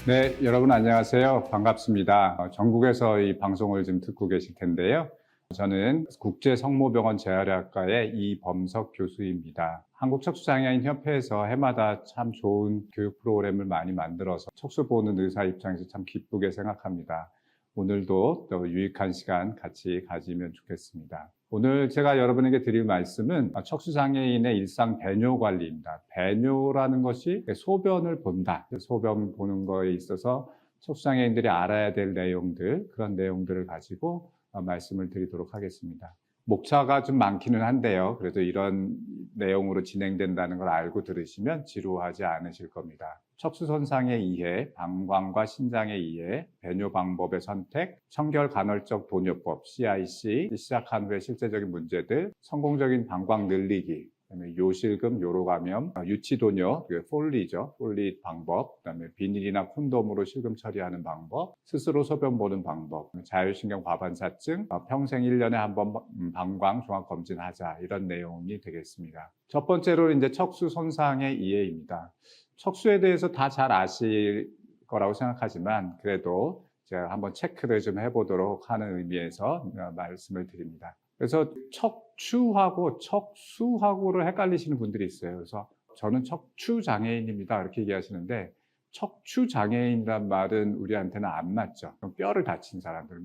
네, 여러분 안녕하세요. 반갑습니다. 전국에서 이 방송을 지금 듣고 계실 텐데요. 저는 국제성모병원 재활의학과의 이범석 교수입니다. 한국척수장애인협회에서 해마다 참 좋은 교육 프로그램을 많이 만들어서 척수 보는 의사 입장에서 참 기쁘게 생각합니다. 오늘도 또 유익한 시간 같이 가지면 좋겠습니다. 오늘 제가 여러분에게 드릴 말씀은 척수장애인의 일상 배뇨 관리입니다. 배뇨라는 것이 소변을 본다. 소변 보는 거에 있어서 척수장애인들이 알아야 될 내용들, 그런 내용들을 가지고 말씀을 드리도록 하겠습니다. 목차가 좀 많기는 한데요. 그래도 이런 내용으로 진행된다는 걸 알고 들으시면 지루하지 않으실 겁니다. 척수 손상의 이해, 방광과 신장의 이해, 배뇨 방법의 선택, 청결 간헐적 도뇨법 (CIC), 시작한 후에 실제적인 문제들, 성공적인 방광 늘리기, 그다음에 요실금, 요로감염, 유치도뇨, 폴리죠. 폴리 방법, 그다음에 비닐이나 콘돔으로 실금 처리하는 방법, 스스로 소변 보는 방법, 자율신경 과반사증, 평생 1년에 한 번 방광 종합검진하자, 이런 내용이 되겠습니다. 첫 번째로 이제 척수 손상의 이해입니다. 척수에 대해서 다 잘 아실 거라고 생각하지만 그래도 제가 한번 체크를 좀 해보도록 하는 의미에서 말씀을 드립니다. 그래서 척추하고 척수하고를 헷갈리시는 분들이 있어요. 그래서 저는 척추장애인입니다 이렇게 얘기하시는데, 척추장애인이란 말은 우리한테는 안 맞죠. 뼈를 다친 사람들,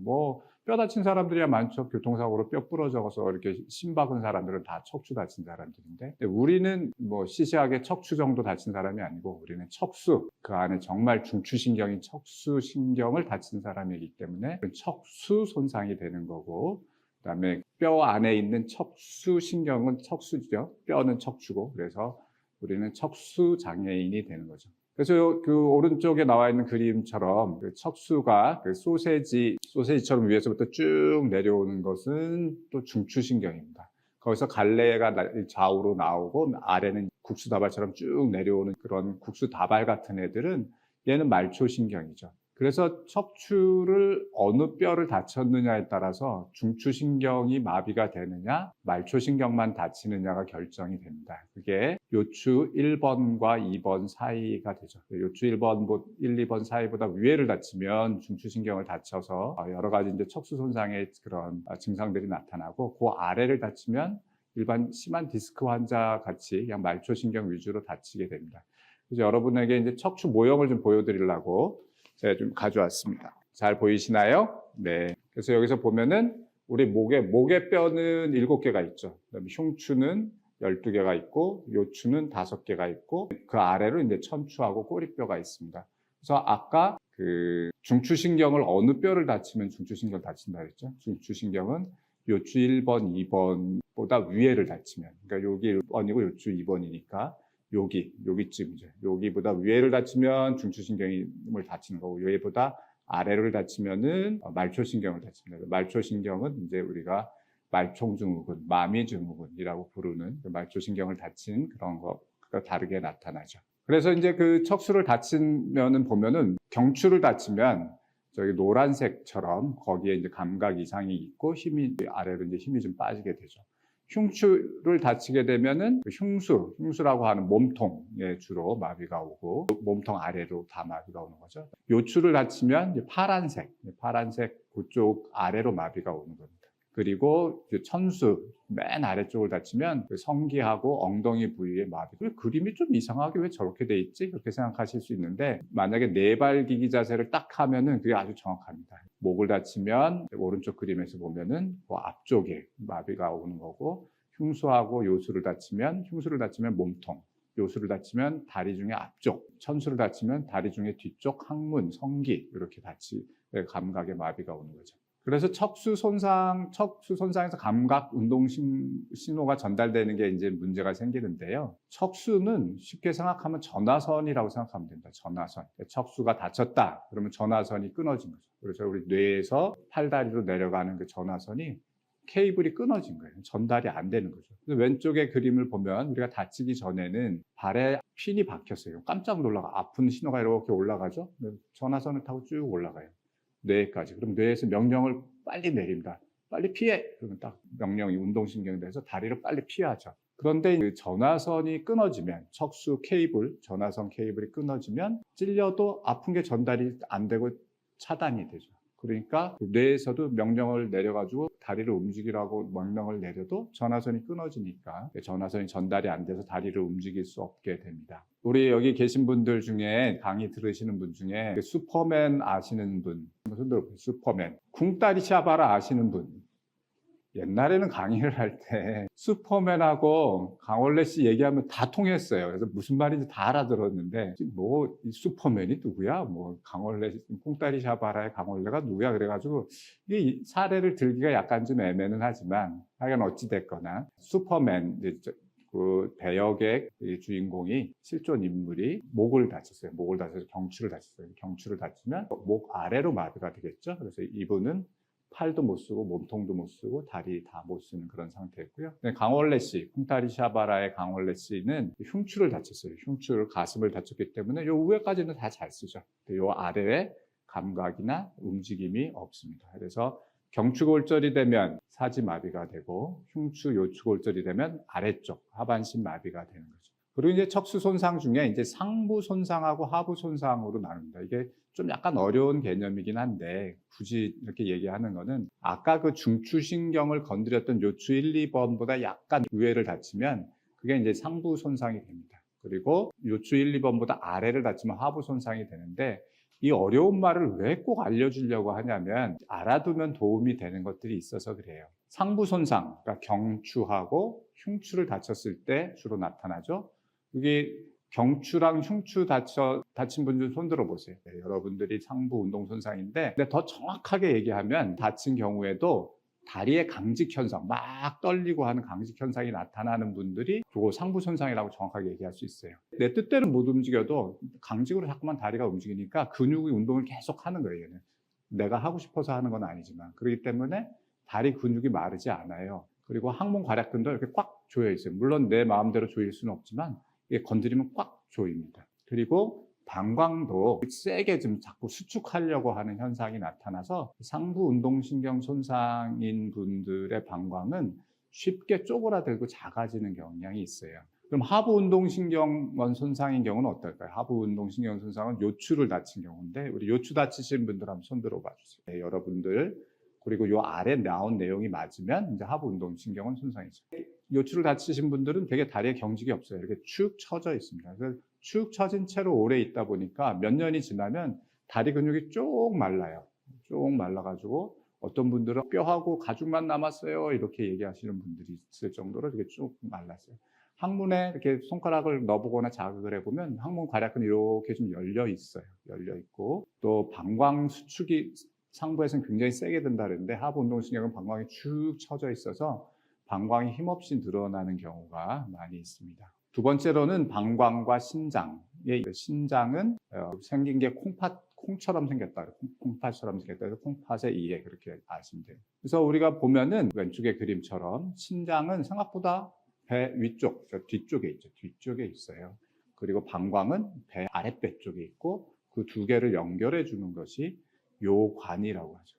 뼈 다친 사람들이야 많죠. 교통사고로 뼈 부러져서 이렇게 심 박은 사람들은 다 척추 다친 사람들인데, 우리는 시시하게 척추 정도 다친 사람이 아니고 우리는 척수, 그 안에 정말 중추신경인 척수신경을 다친 사람이기 때문에 척수 손상이 되는 거고, 그다음에 뼈 안에 있는 척수신경은 척수죠. 뼈는 척추고, 그래서 우리는 척수장애인이 되는 거죠. 그래서 그 오른쪽에 나와 있는 그림처럼 그 척수가 그 소세지처럼 위에서부터 쭉 내려오는 것은 또 중추신경입니다. 거기서 갈래가 좌우로 나오고 아래는 국수다발처럼 쭉 내려오는 그런 국수다발 같은 애들은 얘는 말초신경이죠. 그래서 척추를 어느 뼈를 다쳤느냐에 따라서 중추신경이 마비가 되느냐, 말초신경만 다치느냐가 결정이 됩니다. 그게 요추 1번과 2번 사이가 되죠. 요추 1번, 1, 2번 사이보다 위에를 다치면 중추신경을 다쳐서 여러 가지 이제 척수 손상의 그런 증상들이 나타나고, 그 아래를 다치면 일반 심한 디스크 환자 같이 그냥 말초신경 위주로 다치게 됩니다. 그래서 여러분에게 이제 척추 모형을 좀 보여드리려고 제가 좀 가져왔습니다. 잘 보이시나요? 네. 그래서 여기서 보면은 우리 목의 뼈는 7개가 있죠. 그다음에 흉추는 12개가 있고, 요추는 5개가 있고, 그 아래로 이제 천추하고 꼬리뼈가 있습니다. 그래서 아까 그 중추신경을 어느 뼈를 다치면 중추신경 다친다 그랬죠? 중추신경은 요추 1번, 2번보다 위에를 다치면, 그러니까 여기 1번이고 요추 2번이니까 여기쯤이죠. 여기보다 위에를 다치면 중추신경을 다치는 거고, 여기보다 아래를 다치면은 말초신경을 다칩니다. 말초신경은 이제 우리가 말총증후군, 마미증후군이라고 부르는 그 말초신경을 다친 그런 것과 다르게 나타나죠. 그래서 이제 그 척수를 다치면은 보면은 경추를 다치면 저기 노란색처럼 거기에 이제 감각 이상이 있고 아래로 이제 힘이 좀 빠지게 되죠. 흉추를 다치게 되면은 흉수라고 하는 몸통에 주로 마비가 오고, 몸통 아래로 다 마비가 오는 거죠. 요추를 다치면 파란색 그쪽 아래로 마비가 오는 겁니다. 그리고 천수 맨 아래쪽을 다치면 성기하고 엉덩이 부위에 마비. 그림이 좀 이상하게 왜 저렇게 돼 있지? 그렇게 생각하실 수 있는데, 만약에 네발기기 자세를 딱 하면은 그게 아주 정확합니다. 목을 다치면 오른쪽 그림에서 보면은 그 앞쪽에 마비가 오는 거고, 흉수하고 요수를 다치면 몸통, 요수를 다치면 다리 중에 앞쪽, 천수를 다치면 다리 중에 뒤쪽 항문, 성기, 이렇게 감각에 마비가 오는 거죠. 그래서 척수 손상에서 감각 운동 신호가 전달되는 게 이제 문제가 생기는데요. 척수는 쉽게 생각하면 전화선이라고 생각하면 됩니다. 전화선. 척수가 다쳤다 그러면 전화선이 끊어진 거죠. 그래서 우리 뇌에서 팔다리로 내려가는 그 전화선이 케이블이 끊어진 거예요. 전달이 안 되는 거죠. 왼쪽의 그림을 보면 우리가 다치기 전에는 발에 핀이 박혔어요. 깜짝 놀라가 아픈 신호가 이렇게 올라가죠. 전화선을 타고 쭉 올라가요. 뇌까지. 그럼 뇌에서 명령을 빨리 내립니다. 빨리 피해! 그러면 딱 명령이 운동신경이 돼서 다리를 빨리 피하죠. 그런데 그 전화선이 끊어지면, 척수 케이블, 전화선 케이블이 끊어지면 찔려도 아픈 게 전달이 안 되고 차단이 되죠. 그러니까 뇌에서도 명령을 내려가지고 다리를 움직이라고 명령을 내려도 전화선이 끊어지니까 전화선이 전달이 안 돼서 다리를 움직일 수 없게 됩니다. 우리 여기 계신 분들 중에, 강의 들으시는 분 중에 슈퍼맨 아시는 분, 손 들어보세요. 슈퍼맨. 궁따리 샤바라 아시는 분. 옛날에는 강의를 할 때 슈퍼맨하고 강원래 씨 얘기하면 다 통했어요. 그래서 무슨 말인지 다 알아들었는데, 뭐 이 슈퍼맨이 누구야? 뭐 강원래, 꽁다리 샤바라의 강원래가 누구야? 그래가지고 이 사례를 들기가 약간 좀 애매는 하지만, 하여간 어찌 됐거나 슈퍼맨, 그 배역의 주인공이, 실존 인물이 목을 다쳤어요. 목을 다쳐서 경추를 다쳤어요. 경추를 다치면 목 아래로 마비가 되겠죠. 그래서 이분은 팔도 못 쓰고 몸통도 못 쓰고 다리 다 못 쓰는 그런 상태였고요. 강원래 씨, 쿵타리 샤바라의 강원래 씨는 흉추를 다쳤어요. 흉추를, 가슴을 다쳤기 때문에 요 위에까지는 다 잘 쓰죠. 요 아래에 감각이나 움직임이 없습니다. 그래서 경추골절이 되면 사지마비가 되고, 흉추, 요추골절이 되면 아래쪽 하반신 마비가 되는 거죠. 그리고 이제 척수 손상 중에 이제 상부 손상하고 하부 손상으로 나눕니다. 이게 좀 약간 어려운 개념이긴 한데, 굳이 이렇게 얘기하는 거는, 아까 그 중추신경을 건드렸던 요추 1, 2번보다 약간 위에를 다치면 그게 이제 상부 손상이 됩니다. 그리고 요추 1, 2번보다 아래를 다치면 하부 손상이 되는데, 이 어려운 말을 왜 꼭 알려주려고 하냐면, 알아두면 도움이 되는 것들이 있어서 그래요. 상부 손상, 그러니까 경추하고 흉추를 다쳤을 때 주로 나타나죠. 이게 경추랑 흉추 다친 분들 손 들어보세요. 네, 여러분들이 상부 운동 손상인데, 근데 더 정확하게 얘기하면 다친 경우에도 다리의 강직 현상, 막 떨리고 하는 강직 현상이 나타나는 분들이 그거 상부 손상이라고 정확하게 얘기할 수 있어요. 내 뜻대로 못 움직여도 강직으로 자꾸만 다리가 움직이니까 근육의 운동을 계속 하는 거예요. 얘는. 내가 하고 싶어서 하는 건 아니지만. 그렇기 때문에 다리 근육이 마르지 않아요. 그리고 항문 괄약근도 이렇게 꽉 조여 있어요. 물론 내 마음대로 조일 수는 없지만 이게 건드리면 꽉 조입니다. 그리고 방광도 세게 좀 자꾸 수축하려고 하는 현상이 나타나서, 상부 운동신경 손상인 분들의 방광은 쉽게 쪼그라들고 작아지는 경향이 있어요. 그럼 하부 운동신경원 손상인 경우는 어떨까요? 하부 운동신경 손상은 요추를 다친 경우인데, 우리 요추 다치신 분들 한번 손 들어 봐 주세요. 네, 여러분들. 그리고 요 아래 나온 내용이 맞으면 이제 하부 운동신경원 손상이죠. 요추를 다치신 분들은 되게 다리에 경직이 없어요. 이렇게 축 처져 있습니다. 그래서 축 처진 채로 오래 있다 보니까 몇 년이 지나면 다리 근육이 쭉 말라요. 쭉 말라가지고 어떤 분들은 뼈하고 가죽만 남았어요, 이렇게 얘기하시는 분들이 있을 정도로 이렇게 쭉 말랐어요. 항문에 이렇게 손가락을 넣어보거나 자극을 해보면 항문 괄약근이 이렇게 좀 열려 있어요. 열려 있고, 또 방광 수축이 상부에서는 굉장히 세게 된다 그랬는데, 하부 운동신경은 방광이 축 처져 있어서 방광이 힘없이 늘어나는 경우가 많이 있습니다. 두 번째로는 방광과 신장. 신장은 생긴 게 콩처럼 생겼다. 콩팥처럼 생겼다. 그래서 콩팥의 이에 그렇게 아시면 돼요. 그래서 우리가 보면은 왼쪽의 그림처럼 신장은 생각보다 배 위쪽, 뒤쪽에 있죠. 뒤쪽에 있어요. 그리고 방광은 배 아랫배 쪽에 있고, 그 두 개를 연결해 주는 것이 요관이라고 하죠.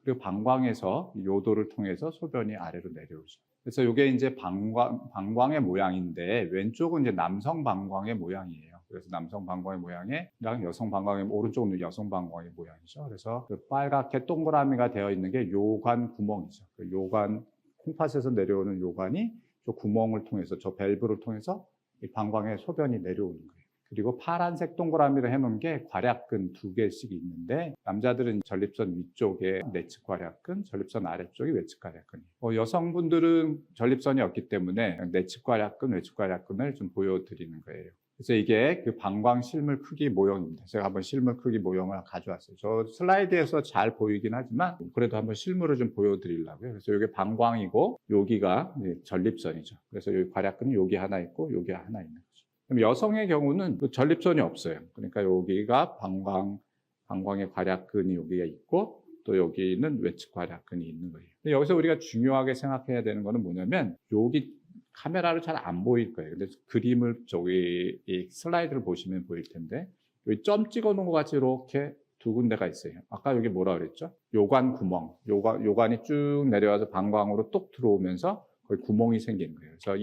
그리고 방광에서 요도를 통해서 소변이 아래로 내려오죠. 그래서 이게 이제 방광의 모양인데, 왼쪽은 이제 남성 방광의 모양이에요. 그래서 남성 방광의 모양이랑 여성 방광의, 오른쪽은 여성 방광의 모양이죠. 그래서 그 빨갛게 동그라미가 되어 있는 게 요관 구멍이죠. 그 요관, 콩팥에서 내려오는 요관이 저 구멍을 통해서, 저 밸브를 통해서 이 방광에 소변이 내려오는 거예요. 그리고 파란색 동그라미로 해놓은 게 괄약근 2개씩 있는데, 남자들은 전립선 위쪽에 내측 괄약근, 전립선 아래쪽이 외측 괄약근이에요. 여성분들은 전립선이 없기 때문에 내측 괄약근, 외측 괄약근을 좀 보여드리는 거예요. 그래서 이게 그 방광 실물 크기 모형입니다. 제가 한번 실물 크기 모형을 가져왔어요. 저 슬라이드에서 잘 보이긴 하지만 그래도 한번 실물을 좀 보여드리려고요. 그래서 이게 방광이고, 여기가 전립선이죠. 그래서 여기 괄약근이 여기 하나 있고 여기 하나 있는 거죠. 그럼 여성의 경우는 전립선이 없어요. 그러니까 여기가 방광의 괄약근이 여기가 있고, 또 여기는 외측 괄약근이 있는 거예요. 근데 여기서 우리가 중요하게 생각해야 되는 거는 뭐냐면, 여기 카메라로 잘 안 보일 거예요. 근데 그림을 저기 이 슬라이드를 보시면 보일 텐데, 여기 점 찍어 놓은 것 같이 이렇게 두 군데가 있어요. 아까 여기 뭐라 그랬죠? 요관 구멍. 요관이 쭉 내려와서 방광으로 뚝 들어오면서 거기 구멍이 생기는 거예요. 그래서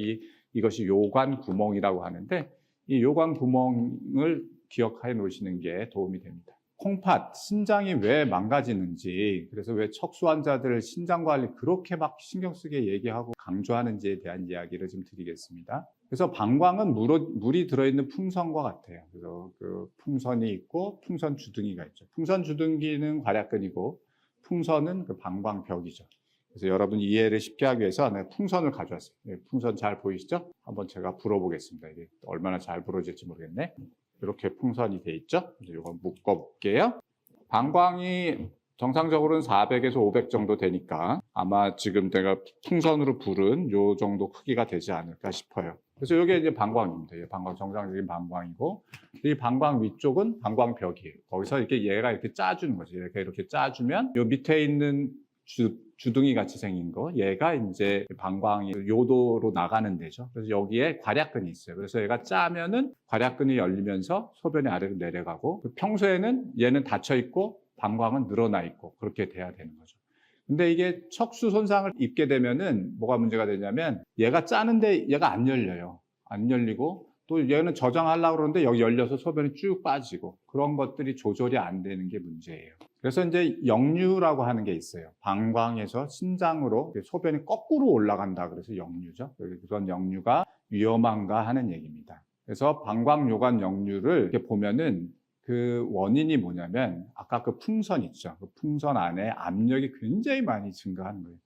이 이것이 요관 구멍이라고 하는데 이 요관 구멍을 기억해 놓으시는 게 도움이 됩니다. 콩팥, 신장이 왜 망가지는지, 그래서 왜 척수 환자들 신장 관리 그렇게 막 신경 쓰게 얘기하고 강조하는지에 대한 이야기를 좀 드리겠습니다. 그래서 방광은 물이 들어있는 풍선과 같아요. 그래서 그 풍선이 있고 풍선 주둥이가 있죠. 풍선 주둥이는 괄약근이고 풍선은 그 방광벽이죠. 그래서 여러분 이해를 쉽게 하기 위해서 내가 풍선을 가져왔어요. 풍선 잘 보이시죠? 한번 제가 불어보겠습니다. 이게 얼마나 잘 불어질지 모르겠네. 이렇게 풍선이 돼 있죠? 이거 묶어볼게요. 방광이 정상적으로는 400에서 500 정도 되니까 아마 지금 내가 풍선으로 불은 요 정도 크기가 되지 않을까 싶어요. 그래서 이게 이제 방광입니다. 방광, 정상적인 방광이고, 이 방광 위쪽은 방광벽이에요. 거기서 이렇게 얘가 이렇게 짜주는 거죠. 이렇게 짜주면 요 밑에 있는 주둥이 같이 생긴 거, 얘가 이제 방광이 요도로 나가는 데죠. 그래서 여기에 괄약근이 있어요. 그래서 얘가 짜면은 괄약근이 열리면서 소변이 아래로 내려가고, 평소에는 얘는 닫혀 있고 방광은 늘어나 있고 그렇게 돼야 되는 거죠. 근데 이게 척수 손상을 입게 되면은 뭐가 문제가 되냐면 얘가 짜는데 얘가 안 열려요. 안 열리고 또 얘는 저장하려고 그러는데 여기 열려서 소변이 쭉 빠지고 그런 것들이 조절이 안 되는 게 문제예요. 그래서 이제 역류라고 하는 게 있어요. 방광에서 신장으로 소변이 거꾸로 올라간다 그래서 역류죠. 그런 역류가 위험한가 하는 얘기입니다. 그래서 방광요관 역류를 이렇게 보면은 그 원인이 뭐냐면 아까 그 풍선 있죠. 그 풍선 안에 압력이 굉장히 많이 증가하는 거예요.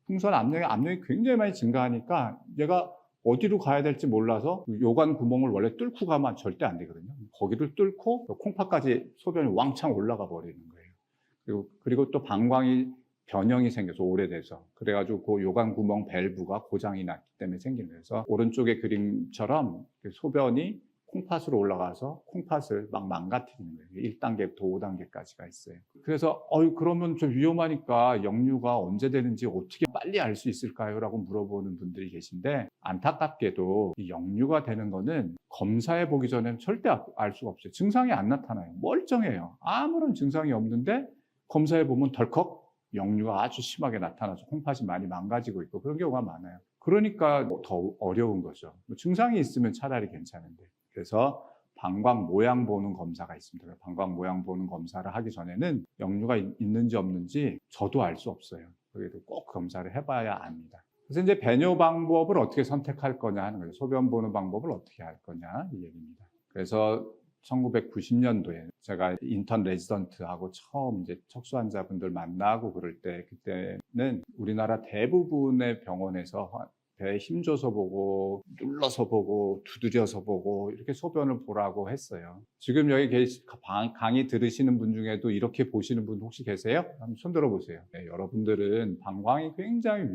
풍선 압력이 굉장히 많이 증가하니까 얘가 어디로 가야 될지 몰라서 요관 구멍을 원래 뚫고 가면 절대 안 되거든요. 거기를 뚫고 콩팥까지 소변이 왕창 올라가 버리는 거예요. 그리고 또 방광이 변형이 생겨서 오래돼서 그래가지고 그 요관 구멍 밸브가 고장이 났기 때문에 생기는 거예요. 그래서 오른쪽의 그림처럼 소변이 콩팥으로 올라가서 콩팥을 막 망가뜨리는 거예요. 1단계부터 5단계까지가 있어요. 그래서 그러면 좀 위험하니까 역류가 언제 되는지 어떻게 빨리 알 수 있을까요? 라고 물어보는 분들이 계신데 안타깝게도 이 역류가 되는 거는 검사해 보기 전에는 절대 알 수가 없어요. 증상이 안 나타나요. 멀쩡해요. 아무런 증상이 없는데 검사해 보면 덜컥 역류가 아주 심하게 나타나서 콩팥이 많이 망가지고 있고 그런 경우가 많아요. 그러니까 더 어려운 거죠. 증상이 있으면 차라리 괜찮은데. 그래서 방광 모양 보는 검사가 있습니다. 방광 모양 보는 검사를 하기 전에는 역류가 있는지 없는지 저도 알 수 없어요. 그래도 꼭 검사를 해봐야 압니다. 그래서 이제 배뇨 방법을 어떻게 선택할 거냐 하는 거죠. 소변 보는 방법을 어떻게 할 거냐 이 얘기입니다. 그래서 1990년도에 제가 인턴 레지던트하고 처음 이제 척수 환자분들 만나고 그럴 때 그때는 우리나라 대부분의 병원에서 배에 힘줘서 보고 눌러서 보고 두드려서 보고 이렇게 소변을 보라고 했어요. 지금 여기 강의 들으시는 분 중에도 이렇게 보시는 분 혹시 계세요? 한번 손 들어보세요. 네, 여러분들은 방광이 굉장히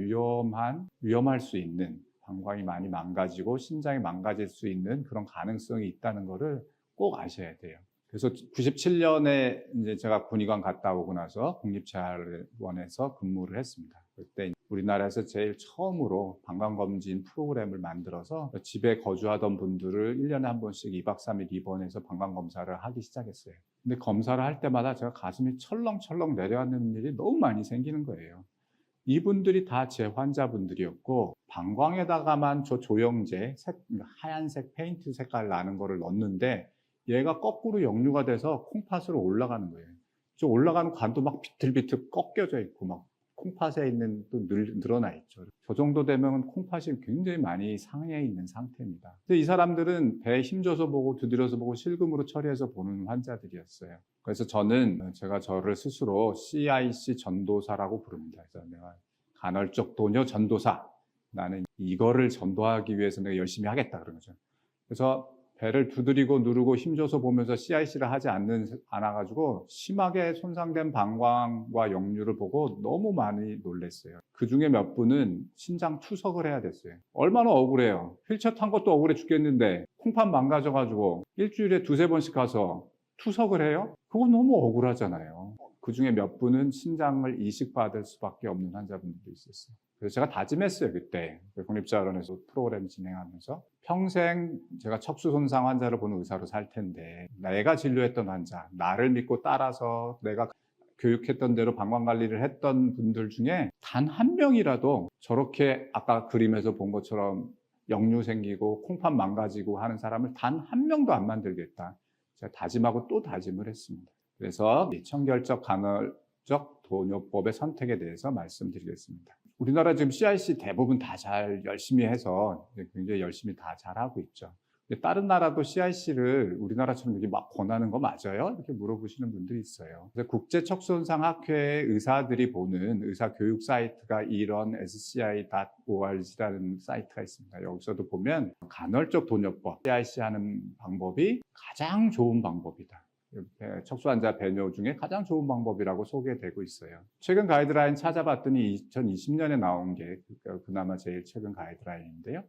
위험할 수 있는, 방광이 많이 망가지고 신장이 망가질 수 있는 그런 가능성이 있다는 거를 꼭 아셔야 돼요. 그래서 97년에 이제 제가 군의관 갔다 오고 나서 국립재활원에서 근무를 했습니다. 그때 우리나라에서 제일 처음으로 방광검진 프로그램을 만들어서 집에 거주하던 분들을 1년에 한 번씩 2박 3일 입원해서 방광검사를 하기 시작했어요. 근데 검사를 할 때마다 제가 가슴이 철렁철렁 내려앉는 일이 너무 많이 생기는 거예요. 이분들이 다 제 환자분들이었고 방광에다가만 저 조영제, 하얀색 페인트 색깔 나는 거를 넣었는데 얘가 거꾸로 역류가 돼서 콩팥으로 올라가는 거예요. 저 올라가는 관도 막 비틀비틀 꺾여져 있고 막 콩팥에 있는 또 늘어나 있죠. 저 정도 되면 콩팥이 굉장히 많이 상해 있는 상태입니다. 근데 이 사람들은 배에 힘줘서 보고 두드려서 보고 실금으로 처리해서 보는 환자들이었어요. 그래서 제가 저를 스스로 CIC 전도사라고 부릅니다. 그래서 내가 간헐적 도뇨 전도사. 나는 이거를 전도하기 위해서 내가 열심히 하겠다 그런 거죠. 그래서 배를 두드리고 누르고 힘줘서 보면서 CIC를 하지 않아가지고 심하게 손상된 방광과 역류를 보고 너무 많이 놀랐어요. 그 중에 몇 분은 신장 투석을 해야 됐어요. 얼마나 억울해요. 휠체어 탄 것도 억울해 죽겠는데 콩팥 망가져가지고 일주일에 2-3번씩 가서 투석을 해요? 그건 너무 억울하잖아요. 그 중에 몇 분은 신장을 이식받을 수밖에 없는 환자분들도 있었어요. 그래서 제가 다짐했어요. 그때 국립재활원에서 프로그램 진행하면서 평생 제가 척수 손상 환자를 보는 의사로 살 텐데 내가 진료했던 환자, 나를 믿고 따라서 내가 교육했던 대로 방광관리를 했던 분들 중에 단 한 명이라도 저렇게 아까 그림에서 본 것처럼 역류 생기고 콩팥 망가지고 하는 사람을 단 한 명도 안 만들겠다. 제가 다짐하고 또 다짐을 했습니다. 그래서 청결적 간헐적 도뇨법의 선택에 대해서 말씀드리겠습니다. 우리나라 지금 CIC 대부분 다 잘 열심히 해서 굉장히 열심히 다 잘하고 있죠. 다른 나라도 CIC를 우리나라처럼 이렇게 막 권하는 거 맞아요? 이렇게 물어보시는 분들이 있어요. 그래서 국제척수손상학회 의사들이 보는 의사교육 사이트가 이런 sci.org라는 사이트가 있습니다. 여기서도 보면 간헐적 도뇨법, CIC 하는 방법이 가장 좋은 방법이다. 척수환자 배뇨 중에 가장 좋은 방법이라고 소개되고 있어요. 최근 가이드라인 찾아봤더니 2020년에 나온 게 그나마 제일 최근 가이드라인인데요.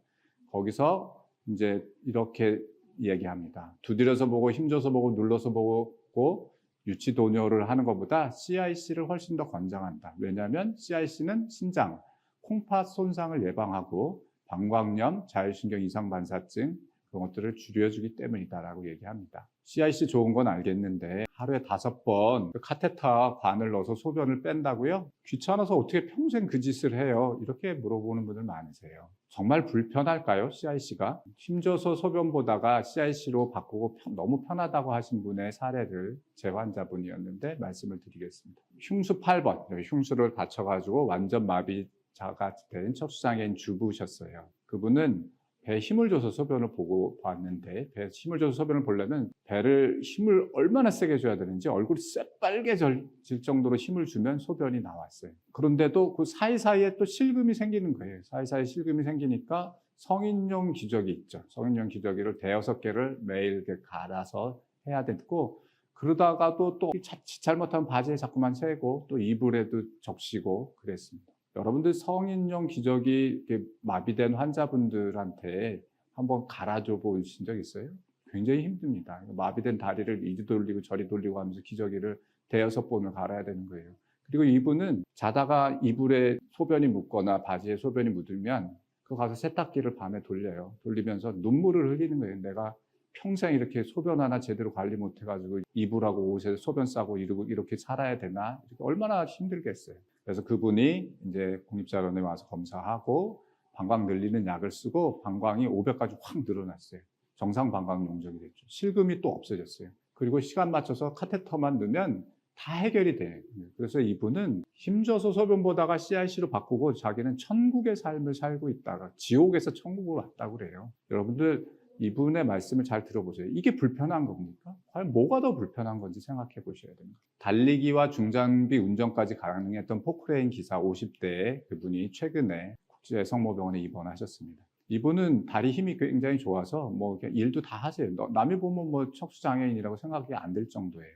거기서 이제 이렇게 얘기합니다. 두드려서 보고 힘줘서 보고 눌러서 보고 유치 도뇨를 하는 것보다 CIC를 훨씬 더 권장한다. 왜냐하면 CIC는 신장, 콩팥 손상을 예방하고 방광염, 자율신경 이상 반사증 그런 것들을 줄여주기 때문이다라고 얘기합니다. CIC 좋은 건 알겠는데 하루에 5번 카테터 관을 넣어서 소변을 뺀다고요? 귀찮아서 어떻게 평생 그 짓을 해요? 이렇게 물어보는 분들 많으세요. 정말 불편할까요? CIC가? 힘줘서 소변 보다가 CIC로 바꾸고 너무 편하다고 하신 분의 사례를 제 환자분이었는데 말씀을 드리겠습니다. 흉수 8번, 흉수를 다쳐가지고 완전 마비자가 된 척수장애인 주부셨어요. 그분은 배에 힘을 줘서 소변을 보고 봤는데 배에 힘을 줘서 소변을 보려면 배를 힘을 얼마나 세게 줘야 되는지 얼굴이 새빨개질 정도로 힘을 주면 소변이 나왔어요. 그런데도 그 사이사이에 또 실금이 생기는 거예요. 사이사이에 실금이 생기니까 성인용 기저귀 있죠. 성인용 기저귀를 5-6개를 매일 이렇게 갈아서 해야 됐고 그러다가도 또 자칫 잘못하면 바지에 자꾸만 새고 또 이불에도 적시고 그랬습니다. 여러분들 성인용 기저귀 마비된 환자분들한테 한번 갈아줘 보신 적 있어요? 굉장히 힘듭니다. 마비된 다리를 이리 돌리고 저리 돌리고 하면서 기저귀를 5-6번을 갈아야 되는 거예요. 그리고 이분은 자다가 이불에 소변이 묻거나 바지에 소변이 묻으면 그거 가서 세탁기를 밤에 돌려요. 돌리면서 눈물을 흘리는 거예요. 내가 평생 이렇게 소변 하나 제대로 관리 못 해가지고 이불하고 옷에 소변 싸고 이렇게 살아야 되나? 얼마나 힘들겠어요. 그래서 그분이 이제 국립자료원에 와서 검사하고 방광 늘리는 약을 쓰고 방광이 500까지 확 늘어났어요. 정상 방광 용적이 됐죠. 실금이 또 없어졌어요. 그리고 시간 맞춰서 카테터만 넣으면 다 해결이 돼요. 그래서 이분은 힘줘서 소변 보다가 CIC로 바꾸고 자기는 천국의 삶을 살고 있다가 지옥에서 천국으로 왔다고 그래요. 여러분들 이분의 말씀을 잘 들어보세요. 이게 불편한 겁니까? 과연 뭐가 더 불편한 건지 생각해 보셔야 됩니다. 달리기와 중장비 운전까지 가능했던 포크레인 기사 50대 그분이 최근에 국제성모병원에 입원하셨습니다. 이분은 다리 힘이 굉장히 좋아서 뭐 일도 다 하세요. 남이 보면 뭐 척수장애인이라고 생각이 안 들 정도예요.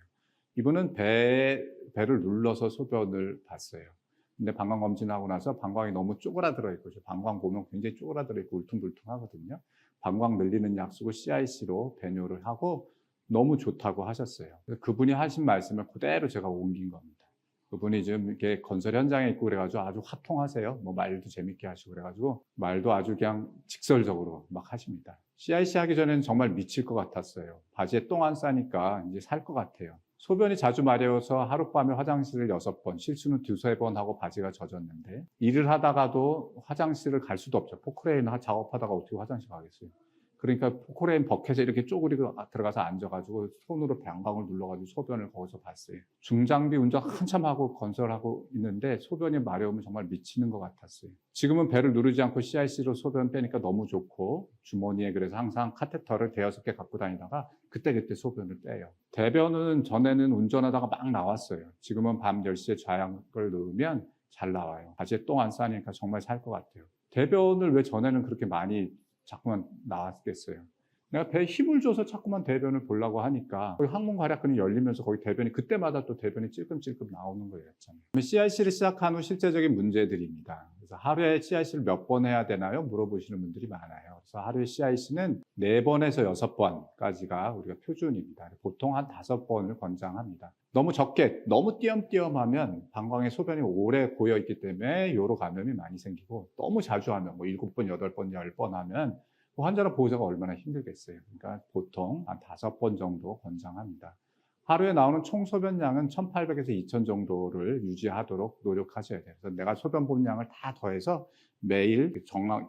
이분은 배를 눌러서 소변을 봤어요. 근데 방광검진하고 나서 방광이 너무 쪼그라들어 있고 방광 보면 굉장히 쪼그라들어 있고 울퉁불퉁하거든요. 방광 늘리는 약 쓰고 CIC로 배뇨를 하고 너무 좋다고 하셨어요. 그분이 하신 말씀을 그대로 제가 옮긴 겁니다. 그분이 지금 이렇게 건설 현장에 있고 그래가지고 아주 화통하세요. 뭐 말도 재밌게 하시고 그래가지고 말도 아주 그냥 직설적으로 막 하십니다. CIC 하기 전에는 정말 미칠 것 같았어요. 바지에 똥 안 싸니까 이제 살 것 같아요. 소변이 자주 마려워서 하룻밤에 화장실을 6번, 실수는 2-3번 하고 바지가 젖었는데 일을 하다가도 화장실을 갈 수도 없죠. 포크레인 작업하다가 어떻게 화장실 가겠어요. 그러니까 포크레인 버켓에 이렇게 쪼그리고 들어가서 앉아가지고 손으로 방광을 눌러가지고 소변을 거기서 봤어요. 중장비 운전 한참 하고 건설하고 있는데 소변이 마려우면 정말 미치는 것 같았어요. 지금은 배를 누르지 않고 CIC로 소변 빼니까 너무 좋고 주머니에 그래서 항상 카테터를 5-6개 갖고 다니다가 그때그때 소변을 빼요. 대변은 전에는 운전하다가 막 나왔어요. 지금은 밤 10시에 좌약을 넣으면 잘 나와요. 바지에 똥 안 싸니까 정말 살 것 같아요. 대변을 왜 전에는 그렇게 많이 자꾸만 나왔겠어요. 내가 배에 힘을 줘서 자꾸만 대변을 보려고 하니까 거기 항문 괄약근이 열리면서 거기 대변이 그때마다 또 대변이 찔끔찔끔 나오는 거예요. CIC를 시작한 후 실제적인 문제들입니다. 그래서 하루에 CIC를 몇 번 해야 되나요? 물어보시는 분들이 많아요. 그래서 하루에 CIC는 4번에서 6번까지가 우리가 표준입니다. 보통 한 5번을 권장합니다. 너무 적게, 너무 띄엄띄엄하면 방광에 소변이 오래 고여있기 때문에 요로 감염이 많이 생기고 너무 자주 하면 뭐 7번, 8번, 10번 하면 환자나 보호자가 얼마나 힘들겠어요. 그러니까 보통 한 5번 정도 권장합니다. 하루에 나오는 총 소변량은 1,800에서 2,000 정도를 유지하도록 노력하셔야 돼요. 그래서 내가 소변 본 양을 다 더해서 매일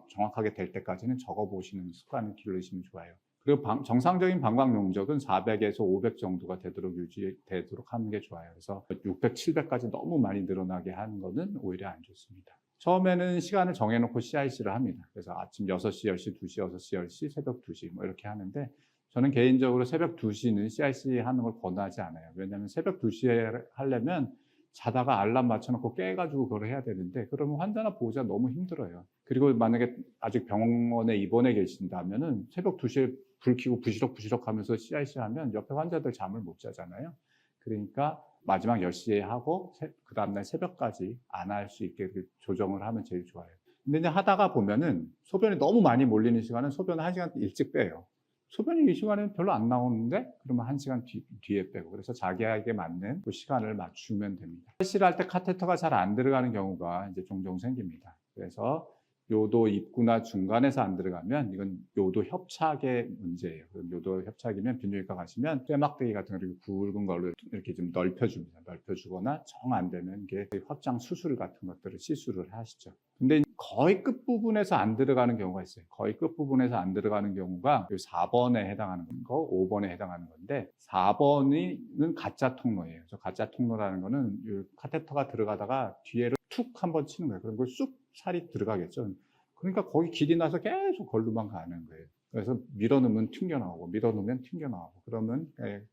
정확하게 될 때까지는 적어보시는 습관을 기르시면 좋아요. 그리고 정상적인 방광 용적은 400에서 500 정도가 되도록 유지되도록 하는 게 좋아요. 그래서 600, 700까지 너무 많이 늘어나게 하는 거는 오히려 안 좋습니다. 처음에는 시간을 정해놓고 CIC를 합니다. 그래서 아침 6시, 10시, 2시, 6시, 10시, 새벽 2시 뭐 이렇게 하는데 저는 개인적으로 새벽 2시는 CIC 하는 걸 권하지 않아요. 왜냐하면 새벽 2시에 하려면 자다가 알람 맞춰놓고 깨가지고 그걸 해야 되는데 그러면 환자나 보호자 너무 힘들어요. 그리고 만약에 아직 병원에 입원해 계신다면은 새벽 2시에 불 켜고 부시럭부시럭 하면서 CIC 하면 옆에 환자들 잠을 못 자잖아요. 그러니까 마지막 10시에 하고 그 다음날 새벽까지 안 할 수 있게 조정을 하면 제일 좋아요. 근데 이제 하다가 보면은 소변이 너무 많이 몰리는 시간은 소변을 1시간 일찍 빼요. 소변이 이 시간에는 별로 안 나오는데 그러면 1시간 뒤에 빼고 그래서 자기에게 맞는 그 시간을 맞추면 됩니다. CIC를 할 때 카테터가 잘 안 들어가는 경우가 이제 종종 생깁니다. 그래서 요도 입구나 중간에서 안 들어가면 이건 요도 협착의 문제예요. 요도 협착이면 비뇨기과 가시면 쇠막대기 같은 거 이렇게 굵은 걸로 이렇게 좀 넓혀줍니다. 넓혀주거나 정 안 되면 이게 확장 수술 같은 것들을 시술을 하시죠. 근데 거의 끝부분에서 안 들어가는 경우가 있어요. 거의 끝부분에서 안 들어가는 경우가 4번에 해당하는 거, 5번에 해당하는 건데 4번은 가짜 통로예요. 그래서 가짜 통로라는 거는 카테터가 들어가다가 뒤에를 툭 한번 치는 거예요. 그럼 쑥 살이 들어가겠죠. 그러니까 거기 길이 나서 계속 걸로만 가는 거예요. 그래서 밀어넣으면 튕겨나오고 밀어넣으면 튕겨나오고 그러면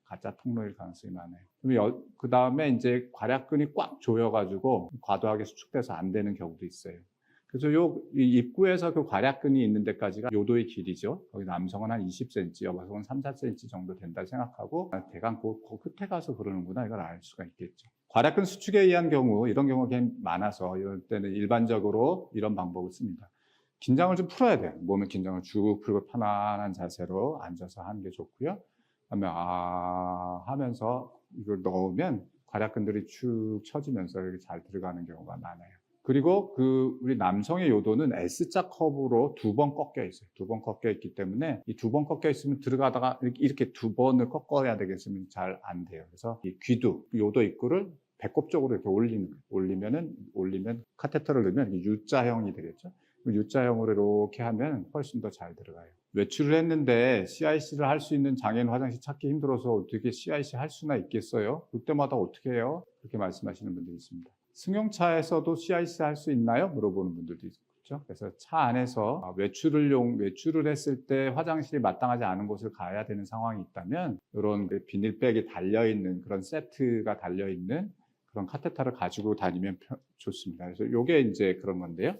가짜 통로일 가능성이 많아요. 그 다음에 이제 괄약근이 꽉 조여가지고 과도하게 수축돼서 안 되는 경우도 있어요. 그래서 이 입구에서 그 괄약근이 있는 데까지가 요도의 길이죠. 거기 남성은 한 20cm, 여성은 3, 4cm 정도 된다 생각하고 대강 그 끝에 가서 그러는구나 이걸 알 수가 있겠죠. 괄약근 수축에 의한 경우, 이런 경우가 굉장히 많아서 이럴 때는 일반적으로 이런 방법을 씁니다. 긴장을 좀 풀어야 돼요. 몸의 긴장을 쭉 풀고 편안한 자세로 앉아서 하는 게 좋고요. 그다음에 하면서 이걸 넣으면 괄약근들이 축 처지면서 이렇게 잘 들어가는 경우가 많아요. 그리고 우리 남성의 요도는 S자 커브로 2번 꺾여 있어요. 2번 꺾여 있기 때문에 이 2번 꺾여 있으면 들어가다가 이렇게 2번을 꺾어야 되겠으면 잘 안 돼요. 그래서 이 귀두, 요도 입구를 배꼽 쪽으로 이렇게 올리면 카테터를 넣으면 U자형이 되겠죠. U자형으로 이렇게 하면 훨씬 더 잘 들어가요. 외출을 했는데 CIC를 할 수 있는 장애인 화장실 찾기 힘들어서 어떻게 CIC 할 수나 있겠어요? 그때마다 어떻게 해요? 그렇게 말씀하시는 분들이 있습니다. 승용차에서도 CIC 할 수 있나요? 물어보는 분들도 있죠. 그래서 차 안에서 외출을 했을 때 화장실이 마땅하지 않은 곳을 가야 되는 상황이 있다면 이런 비닐백이 달려있는 그런 세트가 달려있는 그런 카테터를 가지고 다니면 좋습니다. 그래서 이게 이제 그런 건데요.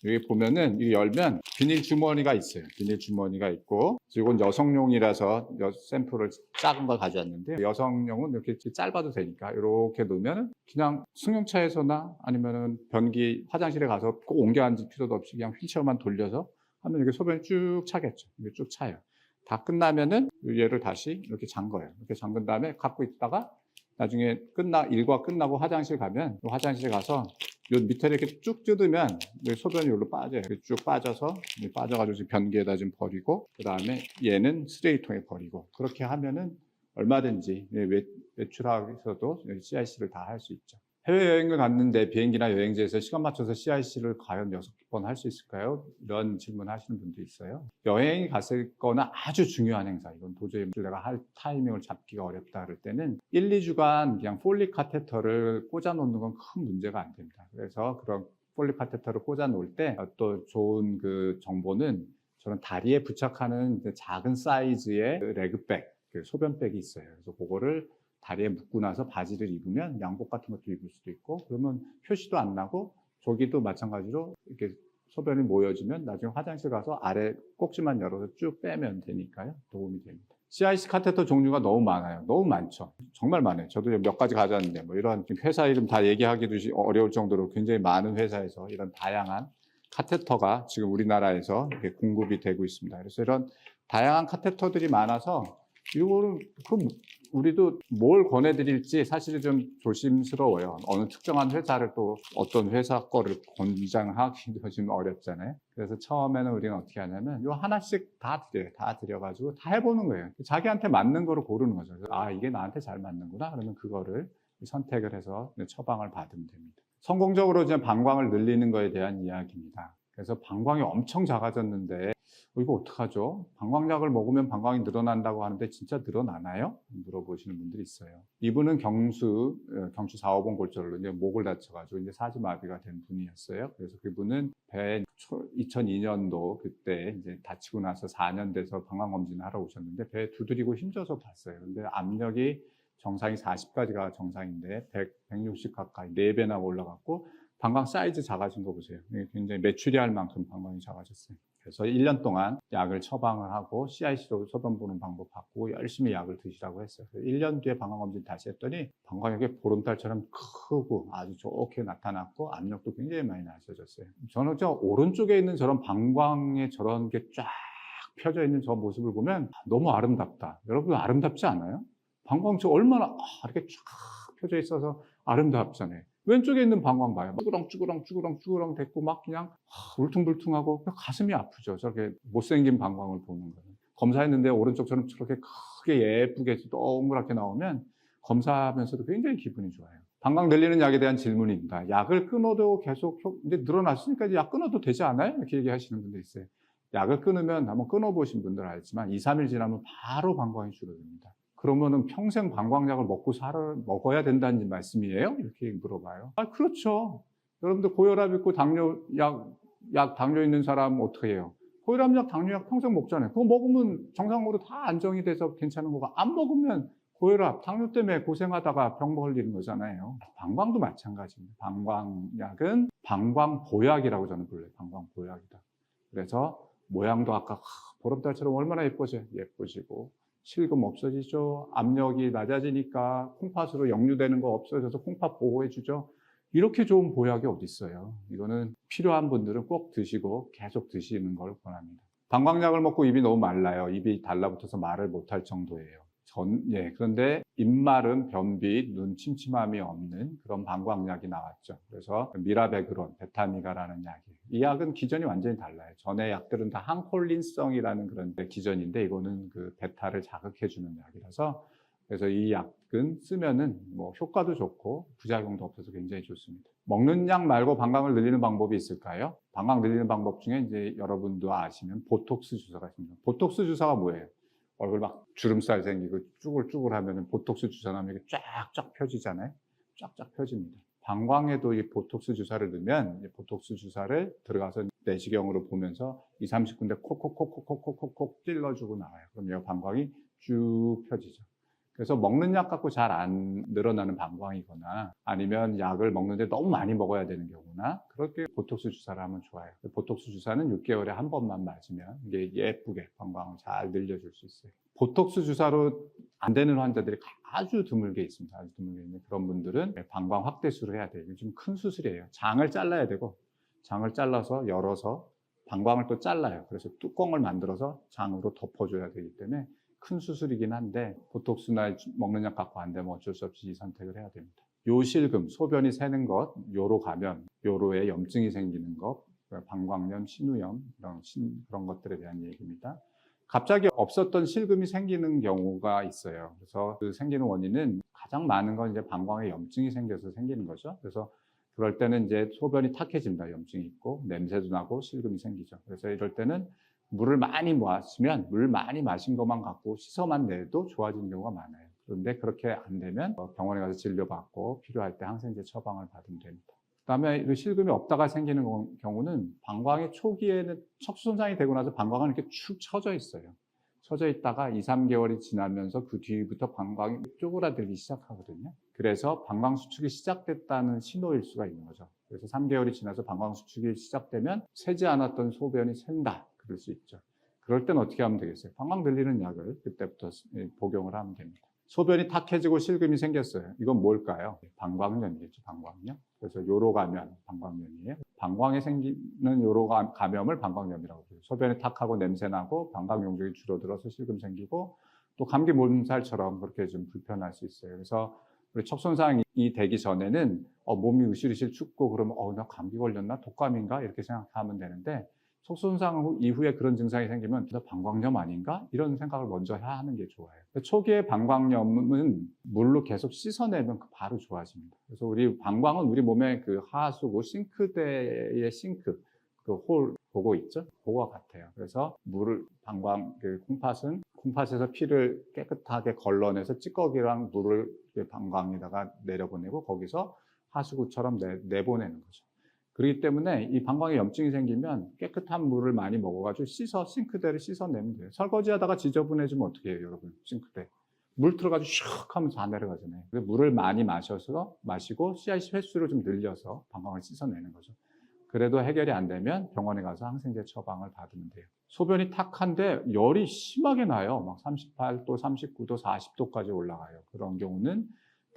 여기 보면은 이거 열면 비닐 주머니가 있어요. 비닐 주머니가 있고 이건 여성용이라서 샘플을 작은 걸 가져왔는데 여성용은 이렇게 짧아도 되니까 이렇게 놓으면 그냥 승용차에서나 아니면은 변기 화장실에 가서 꼭 옮겨 앉을 필요도 없이 그냥 휠체어만 돌려서 하면 이렇게 소변이 쭉 차겠죠. 이게 쭉 차요. 다 끝나면은 얘를 다시 이렇게 잠궈요. 이렇게 잠근 다음에 갖고 있다가 나중에 일과 끝나고 화장실 가면 화장실에 가서 요 밑에 이렇게 쭉 뜯으면 소변이 여기로 빠져요. 쭉 빠져가지고 변기에다 좀 버리고 그 다음에 얘는 쓰레기통에 버리고 그렇게 하면은 얼마든지 외출하기서도 CIC를 다 할 수 있죠. 해외여행을 갔는데 비행기나 여행지에서 시간 맞춰서 CIC를 과연 6번 할 수 있을까요? 이런 질문 하시는 분도 있어요. 여행이 갔을 거나 아주 중요한 행사, 이건 도저히 내가 할 타이밍을 잡기가 어렵다 그럴 때는 1, 2주간 그냥 폴리 카테터를 꽂아 놓는 건 큰 문제가 안 됩니다. 그래서 그런 폴리 카테터를 꽂아 놓을 때 또 좋은 그 정보는 저는 다리에 부착하는 작은 사이즈의 레그백, 소변백이 있어요. 그래서 그거를 다리에 묶고 나서 바지를 입으면 양복 같은 것도 입을 수도 있고 그러면 표시도 안 나고 저기도 마찬가지로 이렇게 소변이 모여지면 나중에 화장실 가서 아래 꼭지만 열어서 쭉 빼면 되니까요. 도움이 됩니다. CIC 카테터 종류가 너무 많아요. 너무 많죠. 정말 많아요. 저도 몇 가지 가져왔는데 뭐 이런 회사 이름 다 얘기하기도 어려울 정도로 굉장히 많은 회사에서 이런 다양한 카테터가 지금 우리나라에서 이렇게 공급이 되고 있습니다. 그래서 이런 다양한 카테터들이 많아서 이거는 우리도 뭘 권해드릴지 사실은 좀 조심스러워요. 어느 특정한 회사를 또 어떤 회사 거를 권장하기도 좀 어렵잖아요. 그래서 처음에는 우리는 어떻게 하냐면 요 하나씩 다 드려요. 다 드려가지고 다 해보는 거예요. 자기한테 맞는 거를 고르는 거죠. 아, 이게 나한테 잘 맞는구나. 그러면 그거를 선택을 해서 처방을 받으면 됩니다. 성공적으로 이제 방광을 늘리는 거에 대한 이야기입니다. 그래서 방광이 엄청 작아졌는데 이거 어떡하죠? 방광약을 먹으면 방광이 늘어난다고 하는데 진짜 늘어나나요? 물어보시는 분들이 있어요. 이분은 경추 4호봉 골절로 이제 목을 다쳐가지고 이제 사지마비가 된 분이었어요. 그래서 그분은 배 2002년도 그때 이제 다치고 나서 4년 돼서 방광 검진을 하러 오셨는데 배에 두드리고 힘줘서 봤어요. 근데 압력이 정상이 40까지가 정상인데 160 가까이 4배나 올라갔고 방광 사이즈 작아진 거 보세요. 굉장히 메추리 할 만큼 방광이 작아졌어요. 그래서 1년 동안 약을 처방을 하고 CIC로 소변 보는 방법 받고 열심히 약을 드시라고 했어요. 1년 뒤에 방광검진 다시 했더니 방광약이 보름달처럼 크고 아주 좋게 나타났고 압력도 굉장히 많이 낮아졌어요. 저는 저 오른쪽에 있는 저런 방광에 저런 게 쫙 펴져 있는 저 모습을 보면 너무 아름답다. 여러분 아름답지 않아요? 방광 저 얼마나 이렇게 쫙 펴져 있어서 아름답잖아요. 왼쪽에 있는 방광 봐요. 쭈그렁 됐고 막 그냥 울퉁불퉁하고 가슴이 아프죠. 저렇게 못생긴 방광을 보는 거는. 검사했는데 오른쪽처럼 저렇게 크게 예쁘게 동그랗게 나오면 검사하면서도 굉장히 기분이 좋아요. 방광 늘리는 약에 대한 질문입니다. 약을 끊어도 계속 이제 늘어났으니까 이제 약 끊어도 되지 않아요? 이렇게 얘기하시는 분들 있어요. 약을 끊으면 한번 끊어보신 분들은 알지만 2, 3일 지나면 바로 방광이 줄어듭니다. 그러면은 평생 방광약을 먹어야 된다는 말씀이에요? 이렇게 물어봐요. 그렇죠. 여러분들 고혈압 있고 당뇨 있는 사람 어떻게 해요? 고혈압약, 당뇨약 평생 먹잖아요. 그거 먹으면 정상으로 다 안정이 돼서 괜찮은 거가 안 먹으면 고혈압, 당뇨 때문에 고생하다가 병 걸리는 거잖아요. 방광도 마찬가지입니다. 방광약은 방광보약이라고 저는 불러요. 방광보약이다. 그래서 모양도 아까 보름달처럼 얼마나 예뻐져요? 예뻐지고 실금 없어지죠. 압력이 낮아지니까 콩팥으로 역류되는 거 없어져서 콩팥 보호해주죠. 이렇게 좋은 보약이 어디 있어요. 이거는 필요한 분들은 꼭 드시고 계속 드시는 걸 권합니다. 방광약을 먹고 입이 너무 말라요. 입이 달라붙어서 말을 못할 정도예요. 그런데 입마름, 변비, 눈 침침함이 없는 그런 방광약이 나왔죠. 그래서 미라베그론, 베타미가라는 약이에요. 이 약은 기전이 완전히 달라요. 전에 약들은 다 항콜린성이라는 그런 기전인데 이거는 그 베타를 자극해주는 약이라서 그래서 이 약은 쓰면은 뭐 효과도 좋고 부작용도 없어서 굉장히 좋습니다. 먹는 약 말고 방광을 늘리는 방법이 있을까요? 방광 늘리는 방법 중에 이제 여러분도 아시면 보톡스 주사가 있습니다. 보톡스 주사가 뭐예요? 얼굴 막 주름살 생기고 쭈글쭈글 하면은 보톡스 주사 나면 이게 쫙쫙 펴지잖아요. 쫙쫙 펴집니다. 방광에도 이 보톡스 주사를 넣으면 이 보톡스 주사를 들어가서 내시경으로 보면서 2, 30군데 콕콕콕콕콕콕콕 찔러주고 나와요. 그럼 이 방광이 쭉 펴지죠. 그래서 먹는 약 갖고 잘 안 늘어나는 방광이거나 아니면 약을 먹는데 너무 많이 먹어야 되는 경우나 그렇게 보톡스 주사를 하면 좋아요. 보톡스 주사는 6개월에 한 번만 맞으면 이게 예쁘게 방광을 잘 늘려줄 수 있어요. 보톡스 주사로 안 되는 환자들이 아주 드물게 있습니다. 아주 드물게 있는 그런 분들은 방광 확대술을 해야 돼요. 이게 좀 큰 수술이에요. 장을 잘라야 되고 장을 잘라서 열어서 방광을 또 잘라요. 그래서 뚜껑을 만들어서 장으로 덮어줘야 되기 때문에 큰 수술이긴 한데 보톡스나 먹는 약 갖고 안 되면 어쩔 수 없이 이 선택을 해야 됩니다. 요실금, 소변이 새는 것, 요로 감염, 요로에 염증이 생기는 것, 방광염, 신우염 그런 것들에 대한 얘기입니다. 갑자기 없었던 실금이 생기는 경우가 있어요. 그래서 그 생기는 원인은 가장 많은 건 이제 방광에 염증이 생겨서 생기는 거죠. 그래서 그럴 때는 이제 소변이 탁해집니다. 염증이 있고 냄새도 나고 실금이 생기죠. 그래서 이럴 때는 물을 많이 마시면 물 많이 마신 것만 갖고 씻어만 내도 좋아지는 경우가 많아요. 그런데 그렇게 안 되면 병원에 가서 진료받고 필요할 때 항생제 처방을 받으면 됩니다. 그다음에 실금이 없다가 생기는 경우는 방광의 초기에는 척수 손상이 되고 나서 방광은 이렇게 축 처져 있어요. 처져 있다가 2, 3개월이 지나면서 그 뒤부터 방광이 쪼그라들기 시작하거든요. 그래서 방광 수축이 시작됐다는 신호일 수가 있는 거죠. 그래서 3개월이 지나서 방광 수축이 시작되면 새지 않았던 소변이 샌다. 그럴 수 있죠. 그럴 땐 어떻게 하면 되겠어요? 방광 늘리는 약을 그때부터 복용을 하면 됩니다. 소변이 탁해지고 실금이 생겼어요. 이건 뭘까요? 방광염이겠죠, 방광염. 그래서 요로 감염, 방광염이에요. 방광에 생기는 요로 감염을 방광염이라고 해요. 소변이 탁하고 냄새나고 방광 용적이 줄어들어서 실금 생기고 또 감기 몸살처럼 그렇게 좀 불편할 수 있어요. 그래서 우리 척손상이 되기 전에는 몸이 으실으실 춥고 그러면 나 감기 걸렸나? 독감인가? 이렇게 생각하면 되는데 척손상 이후에 그런 증상이 생기면 나 방광염 아닌가? 이런 생각을 먼저 하는 게 좋아요. 초기에 방광염은 물로 계속 씻어내면 바로 좋아집니다. 그래서 우리 방광은 우리 몸의 그 하수구 싱크대의 싱크 그 홀 보고 있죠? 그거와 같아요. 그래서 물을 그 콩팥에서 피를 깨끗하게 걸러내서 찌꺼기랑 물을 방광에다가 내려보내고 거기서 하수구처럼 내보내는 거죠. 그렇기 때문에 이 방광에 염증이 생기면 깨끗한 물을 많이 먹어가지고 싱크대를 씻어내면 돼요. 설거지하다가 지저분해지면 어떻게 해요, 여러분? 싱크대. 물 들어가지고 슉 하면 다 내려가잖아요. 그래서 물을 많이 마시고 CIC 횟수를 좀 늘려서 방광을 씻어내는 거죠. 그래도 해결이 안 되면 병원에 가서 항생제 처방을 받으면 돼요. 소변이 탁한데 열이 심하게 나요. 막 38도, 39도, 40도까지 올라가요. 그런 경우는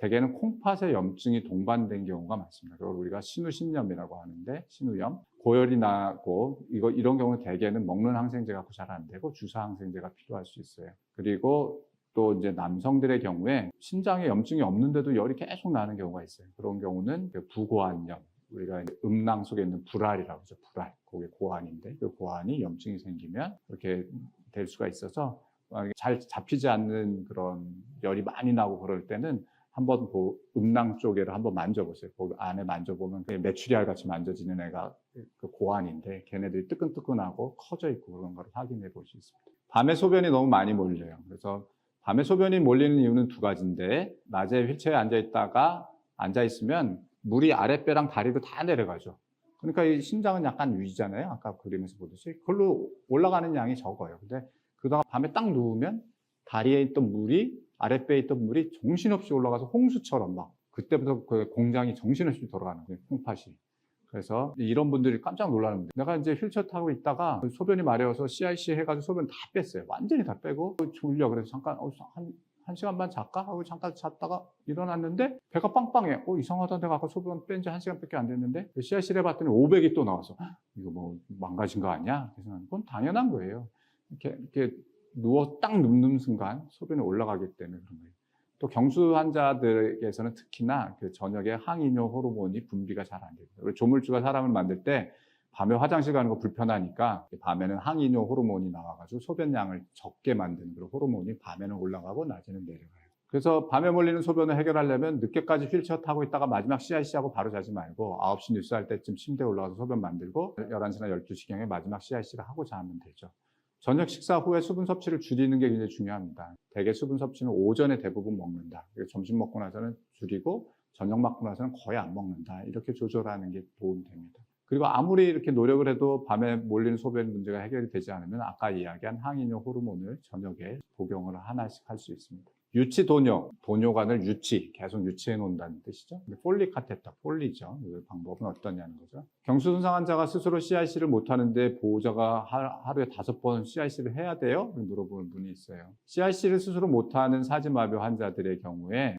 대개는 콩팥에 염증이 동반된 경우가 많습니다. 그걸 우리가 신우신염이라고 하는데 신우염, 고열이 나고 이런 경우는 대개는 먹는 항생제 갖고 잘 안 되고 주사 항생제가 필요할 수 있어요. 그리고 또 이제 남성들의 경우에 신장에 염증이 없는데도 열이 계속 나는 경우가 있어요. 그런 경우는 부고환염, 우리가 음낭 속에 있는 불알이라고 하죠. 불알, 그게 고환인데 그 고환이 염증이 생기면 그렇게 될 수가 있어서 잘 잡히지 않는 그런 열이 많이 나고 그럴 때는 한번 음낭 쪽에를 한번 만져보세요. 그 안에 만져보면 메추리알 같이 만져지는 애가 그 고환인데 걔네들이 뜨끈뜨끈하고 커져 있고 그런 걸 확인해 볼 수 있습니다. 밤에 소변이 너무 많이 몰려요. 그래서 밤에 소변이 몰리는 이유는 두 가지인데 낮에 휠체어에 앉아있으면 물이 아랫배랑 다리도 다 내려가죠. 그러니까 이 심장은 약간 위잖아요. 아까 그림에서 보듯이. 그걸로 올라가는 양이 적어요. 근데 그러다가 밤에 딱 누우면 다리에 있던 물이 아랫배에 있던 물이 정신없이 올라가서 홍수처럼 막 그때부터 그 공장이 정신없이 돌아가는 거예요. 콩팥이. 그래서 이런 분들이 깜짝 놀라는 거예요. 내가 이제 휠체어 타고 있다가 소변이 마려워서 CIC 해가지고 소변 다 뺐어요. 완전히 다 빼고 졸려. 그래서 잠깐 한 시간 반 잘까? 하고 잠깐 잤다가 일어났는데 배가 빵빵해. 이상하다. 내가 아까 소변 뺀 지 1시간밖에 안 됐는데 CIC를 해봤더니 500이 또 나와서 이거 뭐 망가진 거 아니야? 그래서 그건 당연한 거예요. 이렇게 딱 눕는 순간 소변이 올라가기 때문에 그런 거예요. 또 경수 환자들에게서는 특히나 그 저녁에 항이뇨 호르몬이 분비가 잘 안 돼요. 우리 조물주가 사람을 만들 때 밤에 화장실 가는 거 불편하니까 밤에는 항이뇨 호르몬이 나와가지고 소변량을 적게 만드는 그런 호르몬이 밤에는 올라가고 낮에는 내려가요. 그래서 밤에 몰리는 소변을 해결하려면 늦게까지 휠체어 타고 있다가 마지막 CIC하고 바로 자지 말고 9시 뉴스 할 때쯤 침대에 올라가서 소변 만들고 11시나 12시경에 마지막 CIC를 하고 자면 되죠. 저녁 식사 후에 수분 섭취를 줄이는 게 굉장히 중요합니다. 대개 수분 섭취는 오전에 대부분 먹는다. 점심 먹고 나서는 줄이고 저녁 먹고 나서는 거의 안 먹는다. 이렇게 조절하는 게 도움이 됩니다. 그리고 아무리 이렇게 노력을 해도 밤에 몰리는 소변 문제가 해결이 되지 않으면 아까 이야기한 항이뇨 호르몬을 저녁에 복용을 하나씩 할 수 있습니다. 유치 도뇨, 도뇨관을 계속 유치해 놓는다는 뜻이죠. 폴리 카테터, 폴리죠. 이 방법은 어떠냐는 거죠. 경수손상 환자가 스스로 CIC를 못하는데 보호자가 하루에 5번 CIC를 해야 돼요? 물어보는 분이 있어요. CIC를 스스로 못하는 사지마비 환자들의 경우에는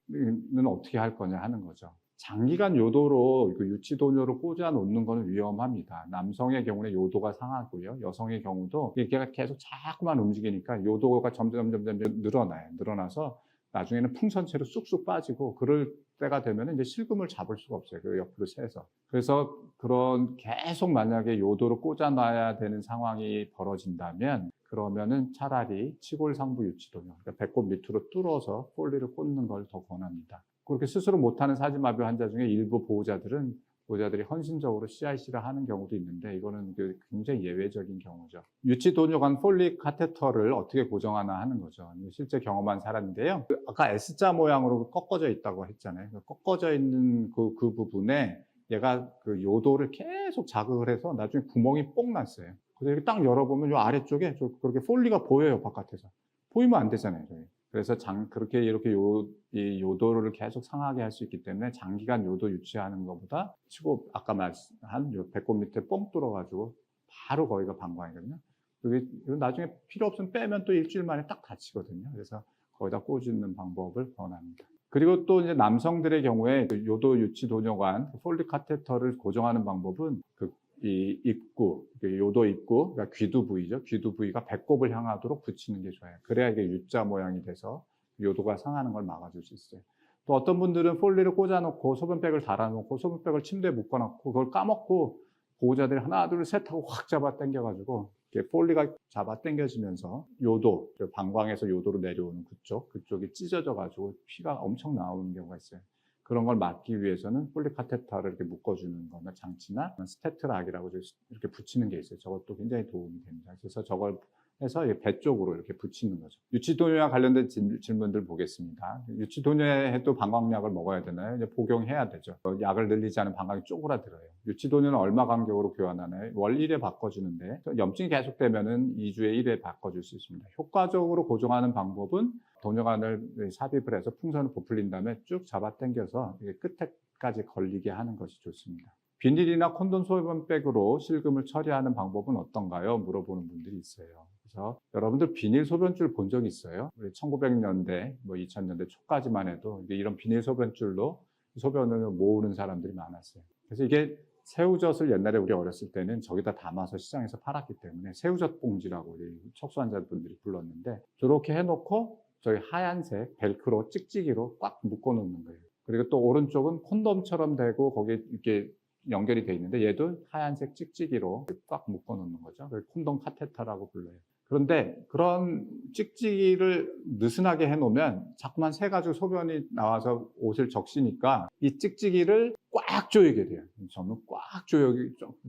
어떻게 할 거냐 하는 거죠. 장기간 요도로 유치도뇨를 꽂아 놓는 것은 위험합니다. 남성의 경우는 요도가 상하고요. 여성의 경우도 얘가 계속 자꾸만 움직이니까 요도가 점점 늘어나요. 늘어나서 나중에는 풍선체로 쑥쑥 빠지고 그럴 때가 되면 이제 실금을 잡을 수가 없어요. 그 옆으로 새서. 그래서 그런 계속 만약에 요도를 꽂아 놔야 되는 상황이 벌어진다면 그러면은 차라리 치골상부 유치도뇨, 그러니까 배꼽 밑으로 뚫어서 폴리를 꽂는 걸 더 권합니다. 그렇게 스스로 못하는 사지마비 환자 중에 일부 보호자들이 헌신적으로 CIC를 하는 경우도 있는데 이거는 굉장히 예외적인 경우죠. 유치도뇨관 폴리 카테터를 어떻게 고정하나 하는 거죠. 실제 경험한 사람인데요. 아까 S자 모양으로 꺾어져 있다고 했잖아요. 꺾어져 있는 그 부분에 얘가 그 요도를 계속 자극을 해서 나중에 구멍이 뽕 났어요. 그래서 이렇게 딱 열어보면 요 아래쪽에 그렇게 폴리가 보여요, 바깥에서. 보이면 안 되잖아요, 저희. 그래서 그렇게 이렇게 이 요도를 계속 상하게 할 수 있기 때문에 장기간 요도 유치하는 것보다 아까 말한 요 배꼽 밑에 뻥 뚫어가지고 바로 거기가 방광이거든요. 그게 나중에 필요 없으면 빼면 또 일주일 만에 딱 닫히거든요. 그래서 거기다 꽂는 방법을 권합니다. 그리고 또 이제 남성들의 경우에 요도 유치 도뇨관 폴리 카테터를 고정하는 방법은 이 입구, 요도 입구, 그러니까 귀두 부위죠. 귀두 부위가 배꼽을 향하도록 붙이는 게 좋아요. 그래야 이게 U자 모양이 돼서 요도가 상하는 걸 막아줄 수 있어요. 또 어떤 분들은 폴리를 꽂아놓고 소변백을 달아놓고 소변백을 침대에 묶어놓고 그걸 까먹고 보호자들이 하나, 둘, 셋 하고 확 잡아 당겨가지고 폴리가 잡아 당겨지면서 요도, 방광에서 요도로 내려오는 그쪽이 찢어져가지고 피가 엄청 나오는 경우가 있어요. 그런 걸 막기 위해서는 폴리 카테터를 이렇게 묶어주는 거나 장치나 스테트락이라고 이렇게 붙이는 게 있어요. 저것도 굉장히 도움이 됩니다. 그래서 저걸 해서 배 쪽으로 이렇게 붙이는 거죠. 유치도뇨와 관련된 질문들 보겠습니다. 유치도뇨에도 방광약을 먹어야 되나요? 이제 복용해야 되죠. 약을 늘리지 않으면 방광이 쪼그라들어요. 유치도뇨는 얼마 간격으로 교환하나요? 월 1회 바꿔주는데 염증이 계속되면은 2주에 1회 바꿔줄 수 있습니다. 효과적으로 고정하는 방법은 도뇨관을 삽입을 해서 풍선을 부풀린 다음에 쭉 잡아당겨서 끝에까지 걸리게 하는 것이 좋습니다. 비닐이나 콘돔 소변백으로 실금을 처리하는 방법은 어떤가요? 물어보는 분들이 있어요. 그래서 여러분들 비닐 소변줄 본 적 있어요? 우리 1900년대, 2000년대 초까지만 해도 이런 비닐 소변줄로 소변을 모으는 사람들이 많았어요. 그래서 이게 새우젓을 옛날에 우리 어렸을 때는 저기다 담아서 시장에서 팔았기 때문에 새우젓 봉지라고 우리 척수 환자분들이 불렀는데 저렇게 해놓고 저기 하얀색 벨크로 찍찍이로 꽉 묶어 놓는 거예요. 그리고 또 오른쪽은 콘돔처럼 되고 거기에 이렇게 연결이 돼 있는데 얘도 하얀색 찍찍이로 꽉 묶어 놓는 거죠. 콘돔 카테터라고 불러요. 그런데 그런 찍찍이를 느슨하게 해놓으면 자꾸만 새가지고 소변이 나와서 옷을 적시니까 이 찍찍이를 꽉 조이게 돼요. 저는 꽉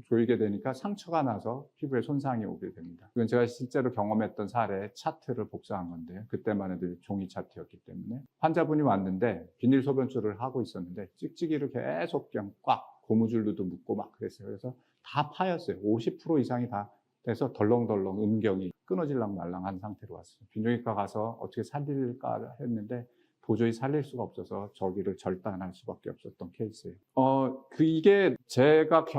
조이게 되니까 상처가 나서 피부에 손상이 오게 됩니다. 이건 제가 실제로 경험했던 사례 차트를 복사한 건데요. 그때만 해도 종이 차트였기 때문에 환자분이 왔는데 비닐 소변줄을 하고 있었는데 찍찍이를 계속 그냥 꽉 고무줄로도 묶고 막 그랬어요. 그래서 다 파였어요. 50% 이상이 다 돼서 덜렁덜렁 음경이 끊어질랑 말랑한 상태로 왔어요. 비뇨기과 가서 어떻게 살릴까 했는데 도저히 살릴 수가 없어서 저기를 절단할 수밖에 없었던 케이스예요. 이게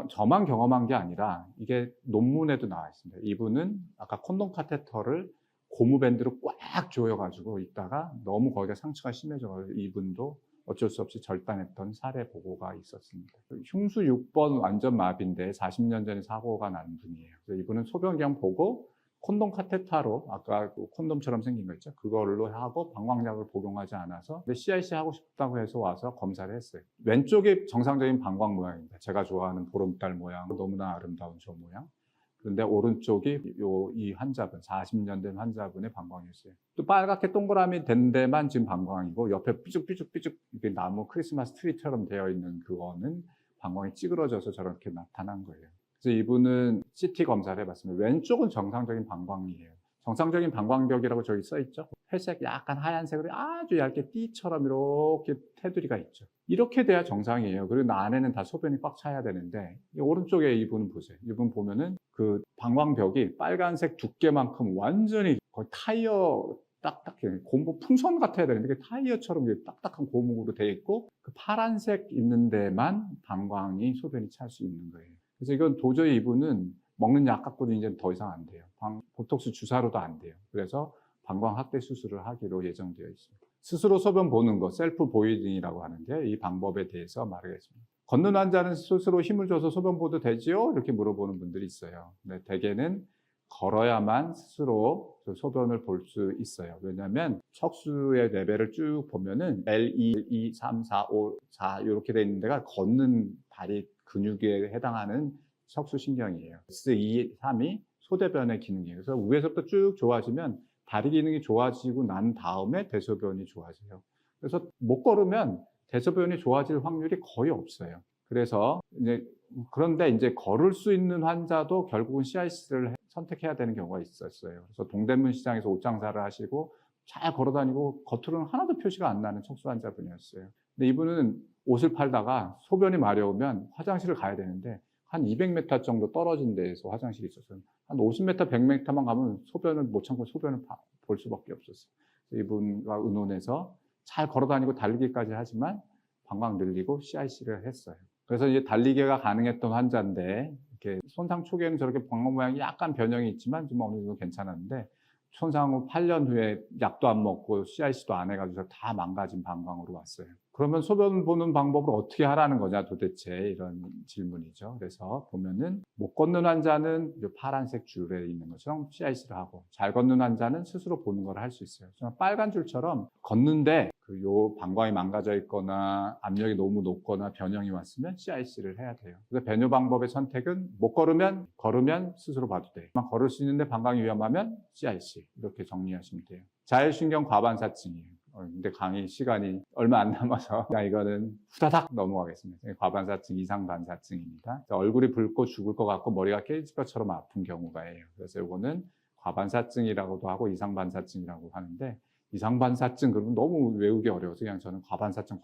저만 경험한 게 아니라 이게 논문에도 나와 있습니다. 이분은 아까 콘돔 카테터를 고무밴드로 꽉 조여가지고 있다가 너무 거기가 상처가 심해져가지고 이분도 어쩔 수 없이 절단했던 사례 보고가 있었습니다. 흉수 6번 완전 마비인데 40년 전에 사고가 난 분이에요. 그래서 이분은 소변경 보고 콘돔 카테터로 아까 그 콘돔처럼 생긴 거 있죠? 그걸로 하고 방광약을 복용하지 않아서 CIC 하고 싶다고 해서 와서 검사를 했어요. 왼쪽이 정상적인 방광 모양입니다. 제가 좋아하는 보름달 모양, 너무나 아름다운 저 모양. 그런데 오른쪽이 이 환자분, 40년 된 환자분의 방광이었어요. 또 빨갛게 동그라미 된 데만 지금 방광이고 옆에 삐죽삐죽삐죽 나무 크리스마스 트리처럼 되어 있는 그거는 방광이 찌그러져서 저렇게 나타난 거예요. 그래서 이분은 CT 검사를 해봤습니다. 왼쪽은 정상적인 방광이에요. 정상적인 방광벽이라고 저기 써있죠. 회색 약간 하얀색으로 아주 얇게 띠처럼 이렇게 테두리가 있죠. 이렇게 돼야 정상이에요. 그리고 안에는 다 소변이 꽉 차야 되는데 오른쪽에 이분 보세요. 이분 보면은 그 방광벽이 빨간색 두께만큼 완전히 거의 타이어 딱딱해. 고무 풍선 같아야 되는데 타이어처럼 딱딱한 고무로 되어 있고 그 파란색 있는 데만 방광이 소변이 찰 수 있는 거예요. 그래서 이건 도저히 이분은 먹는 약 갖고도 이제 더 이상 안 돼요. 보톡스 주사로도 안 돼요. 그래서 방광 확대 수술을 하기로 예정되어 있습니다. 스스로 소변 보는 거, 셀프 보이딩이라고 하는데 이 방법에 대해서 말하겠습니다. 걷는 환자는 스스로 힘을 줘서 소변 보도 되지요? 이렇게 물어보는 분들이 있어요. 근데 대개는 걸어야만 스스로 소변을 볼 수 있어요. 왜냐하면 척수의 레벨을 쭉 보면은 L2, 2, 3, 4, 5, 4 이렇게 돼 있는 데가 걷는 다리 근육에 해당하는 척수신경이에요. S2, 3이 소대변의 기능이에요. 그래서 위에서부터 쭉 좋아지면 다리 기능이 좋아지고 난 다음에 대소변이 좋아져요. 그래서 못 걸으면 대소변이 좋아질 확률이 거의 없어요. 그래서 그런데 이제 걸을 수 있는 환자도 결국은 CIC를 선택해야 되는 경우가 있었어요. 그래서 동대문 시장에서 옷장사를 하시고 잘 걸어다니고 겉으로는 하나도 표시가 안 나는 척수 환자분이었어요. 근데 이분은 옷을 팔다가 소변이 마려우면 화장실을 가야 되는데 한 200m 정도 떨어진 데에서 화장실이 있어서 한 50m, 100m만 가면 소변을 못 참고 소변을 볼 수밖에 없었어요. 이분과 의논해서 잘 걸어다니고 달리기까지 하지만 방광 늘리고 CIC를 했어요. 그래서 이제 달리기가 가능했던 환자인데 이렇게 손상 초기에는 저렇게 방광 모양이 약간 변형이 있지만 좀 어느 정도 괜찮았는데 손상 후 8년 후에 약도 안 먹고 CIC도 안 해가지고 다 망가진 방광으로 왔어요. 그러면 소변 보는 방법을 어떻게 하라는 거냐 도대체, 이런 질문이죠. 그래서 보면은 못 걷는 환자는 이 파란색 줄에 있는 것처럼 CIC를 하고, 잘 걷는 환자는 스스로 보는 걸 할 수 있어요. 정말 빨간 줄처럼 걷는데 요 방광이 망가져 있거나 압력이 너무 높거나 변형이 왔으면 CIC를 해야 돼요. 그래서 배뇨 방법의 선택은 못 걸으면 스스로 봐도 돼요. 걸을 수 있는데 방광이 위험하면 CIC, 이렇게 정리하시면 돼요. 자율신경 과반사증이에요. 근데 강의 시간이 얼마 안 남아서 그냥 이거는 후다닥 넘어가겠습니다. 과반사증, 이상반사증입니다. 얼굴이 붉고 죽을 것 같고 머리가 깨질 것처럼 아픈 경우가예요. 그래서 이거는 과반사증이라고도 하고 이상반사증이라고 하는데, 이상반사증 그러면 너무 외우기 어려워서 그냥 저는 과반사증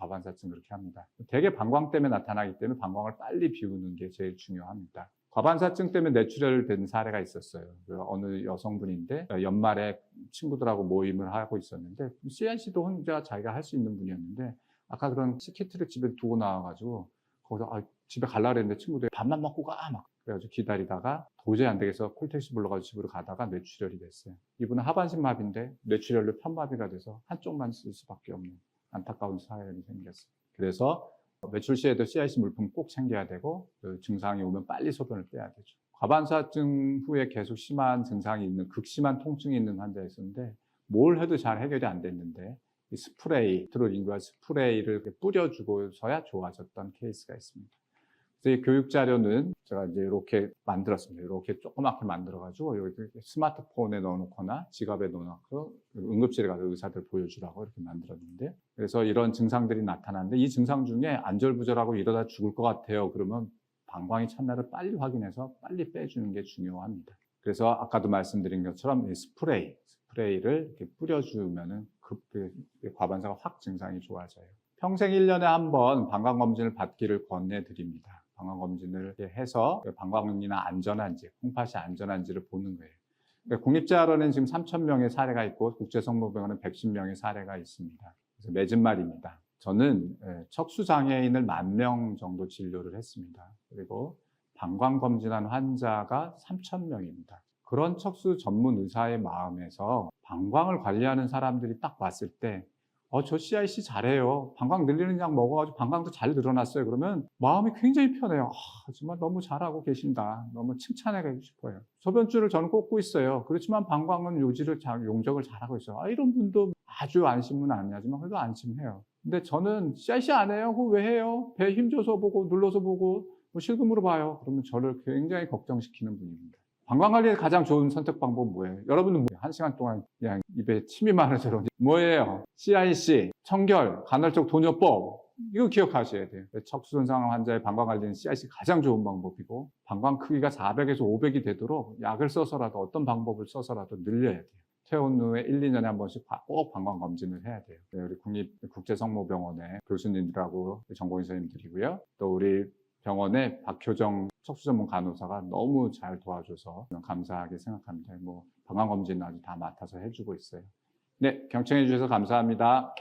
그렇게 합니다. 되게 방광 때문에 나타나기 때문에 방광을 빨리 비우는 게 제일 중요합니다. 과반사증 때문에 뇌출혈된 사례가 있었어요. 어느 여성분인데 연말에 친구들하고 모임을 하고 있었는데 CNC도 혼자 자기가 할 수 있는 분이었는데, 아까 그런 키트를 집에 두고 나와가지고 거기서 집에 가려고 했는데 친구들이 밥만 먹고 가 막 그래가지고 기다리다가 도저히 안 되겠어 콜택시 불러가지고 집으로 가다가 뇌출혈이 됐어요. 이분은 하반신마비인데 뇌출혈로 편마비가 돼서 한쪽만 쓸 수밖에 없는 안타까운 사연이 생겼어요. 그래서 외출 시에도 CIC 물품 꼭 챙겨야 되고, 그 증상이 오면 빨리 소변을 빼야 되죠. 과반사증 후에 계속 심한 증상이 있는, 극심한 통증이 있는 환자였었는데 뭘 해도 잘 해결이 안 됐는데 이 스프레이, 트로링구알 스프레이를 뿌려주고서야 좋아졌던 케이스가 있습니다. 그래서 이 교육 자료는 제가 이제 이렇게 만들었습니다. 이렇게 조그맣게 만들어가지고 여기 스마트폰에 넣어놓거나 지갑에 넣어놓고 응급실에 가서 의사들 보여주라고 이렇게 만들었는데, 그래서 이런 증상들이 나타나는데 이 증상 중에 안절부절하고 이러다 죽을 것 같아요. 그러면 방광이 찼나를 빨리 확인해서 빨리 빼주는 게 중요합니다. 그래서 아까도 말씀드린 것처럼 이 스프레이를 이렇게 뿌려주면은 과반사가 확 증상이 좋아져요. 평생 1년에 한 번 방광검진을 받기를 권해드립니다. 방광검진을 해서 방광이나 안전한지, 콩팥이 안전한지를 보는 거예요. 국립재활원에는 지금 3,000명의 사례가 있고 국제성모병원은 110명의 사례가 있습니다. 그래서 맺은 말입니다. 저는 척수장애인을 10,000명 정도 진료를 했습니다. 그리고 방광검진한 환자가 3,000명입니다. 그런 척수 전문 의사의 마음에서 방광을 관리하는 사람들이 딱 봤을 때 저 CIC 잘해요. 방광 늘리는 약 먹어가지고 방광도 잘 늘어났어요. 그러면 마음이 굉장히 편해요. 정말 너무 잘하고 계신다. 너무 칭찬해주고 싶어요. 소변줄을 저는 꽂고 있어요. 그렇지만 방광은 용적을 잘하고 있어요. 이런 분도 아주 안심은 아니지만 그래도 안심해요. 근데 저는 CIC 안 해요. 그거 왜 해요? 배 힘줘서 보고 눌러서 보고 실금으로 봐요. 그러면 저를 굉장히 걱정시키는 분입니다. 방광관리의 가장 좋은 선택 방법은 뭐예요? 여러분은 1시간 동안 그냥 입에 침이 많아서 뭐예요? CIC, 청결, 간헐적 돈요법, 이거 기억하셔야 돼요. 척수손상 환자의 방광관리는 CIC 가장 좋은 방법이고, 방광 크기가 400에서 500이 되도록 약을 써서라도 어떤 방법을 써서라도 늘려야 돼요. 퇴원 후에 1, 2년에 한 번씩 꼭 방광 검진을 해야 돼요. 우리 국립국제성모병원의 교수님들하고 전공의 선생님들이고요. 또 우리 병원의 박효정 척수전문 간호사가 너무 잘 도와줘서 감사하게 생각합니다. 방광검진 아주 다 맡아서 해주고 있어요. 네, 경청해 주셔서 감사합니다.